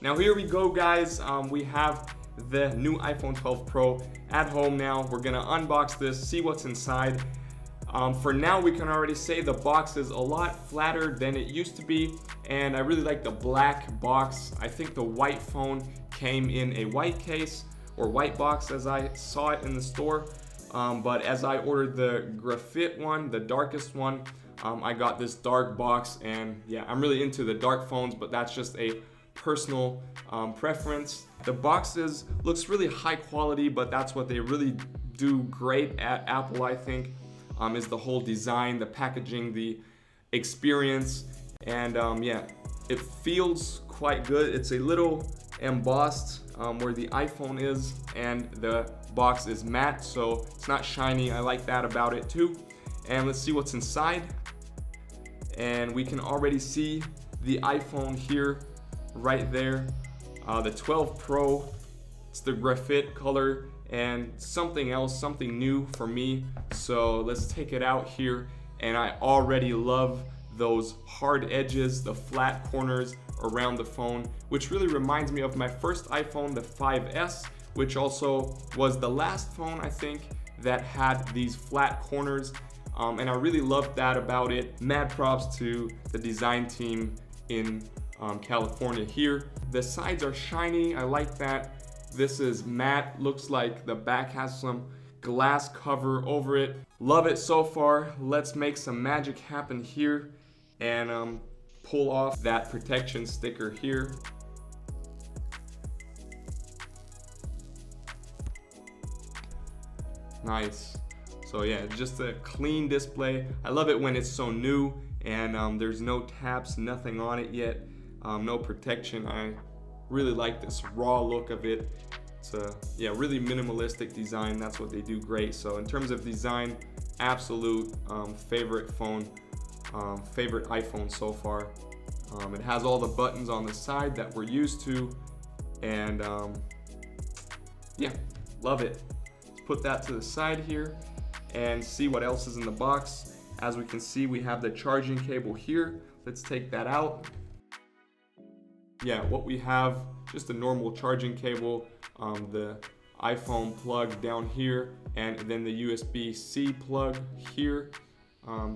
Now here we go, guys. We have the new iPhone 12 Pro at home now. We're gonna unbox this, see what's inside. For now, we can already say the box is a lot flatter than it used to be, and I really like the black box. I think the white phone came in a white case or white box as I saw it in the store, but as I ordered the graphite one, the darkest one, I got this dark box. And yeah, I'm really into the dark phones, but that's just a personal preference. The boxes looks really high quality, but that's what they really do great at Apple, I think, is the whole design, the packaging, the experience, and yeah, it feels quite good. It's a little embossed where the iPhone is, and the box is matte, so it's not shiny. I like that about it too. And let's see what's inside. And we can already see the iPhone here, right there. The 12 Pro, it's the graphite color, and something else, something new for me. So let's take it out here, and I already love those hard edges, the flat corners around the phone, which really reminds me of my first iPhone, the 5S, which also was the last phone, I think, that had these flat corners. And I really loved that about it. Mad props to the design team in California here. The sides are shiny, I like that. This is matte, looks like the back has some glass cover over it. Love it so far. Let's make some magic happen here and pull off that protection sticker here. Nice. So yeah, just a clean display. I love it when it's so new and there's no taps, nothing on it yet, no protection. I really like this raw look of it. It's a really minimalistic design. That's what they do great. So in terms of design, absolute favorite phone, favorite iPhone so far. It has all the buttons on the side that we're used to, and yeah, love it. Let's put that to the side here and see what else is in the box. As we can see, we have the charging cable here. Let's take that out. Yeah, what we have, just a normal charging cable, the iPhone plug down here, and then the USB-C plug here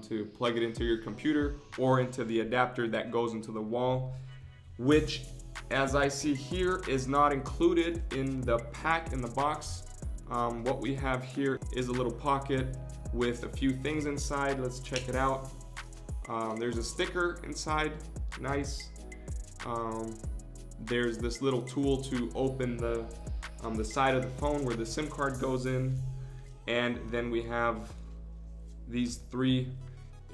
to plug it into your computer or into the adapter that goes into the wall, which, as I see here, is not included in the pack in the box. What we have here is a little pocket with a few things inside. Let's check it out. There's a sticker inside, nice. There's this little tool to open the side of the phone where the SIM card goes in, and then we have these 3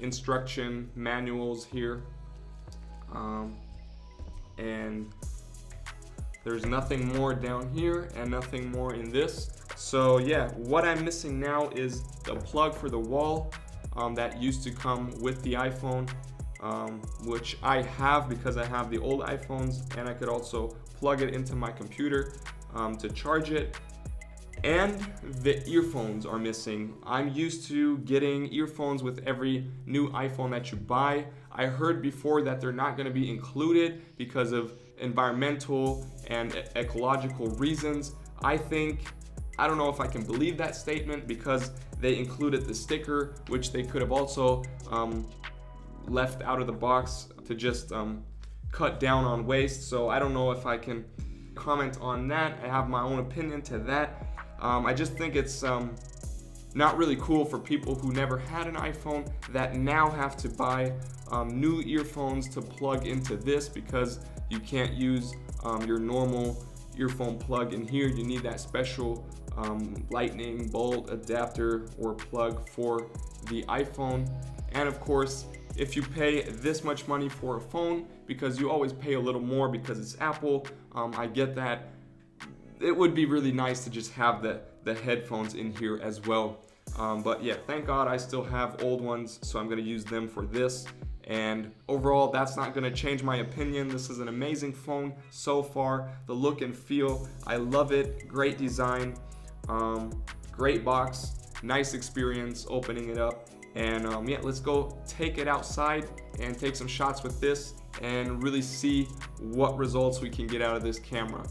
instruction manuals here, and there's nothing more down here and nothing more in this. So yeah, what I'm missing now is the plug for the wall that used to come with the iPhone, which I have because I have the old iPhones, and I could also plug it into my computer to charge it. And the earphones are missing. I'm used to getting earphones with every new iPhone that you buy. I heard before that they're not going to be included because of environmental and ecological reasons. I don't know if I can believe that statement, because they included the sticker, which they could have also left out of the box to just cut down on waste. So I don't know if I can comment on that. I have my own opinion to that. I just think it's not really cool for people who never had an iPhone that now have to buy new earphones to plug into this, because you can't use your normal earphone plug in here. You need that special lightning bolt adapter or plug for the iPhone. And of course, if you pay this much money for a phone, because you always pay a little more because it's Apple, I get that. It would be really nice to just have the headphones in here as well. But yeah, thank God I still have old ones, so I'm gonna use them for this. And overall, that's not gonna change my opinion. This is an amazing phone so far. The look and feel, I love it. Great design, great box, nice experience opening it up. And yeah, let's go take it outside and take some shots with this and really see what results we can get out of this camera.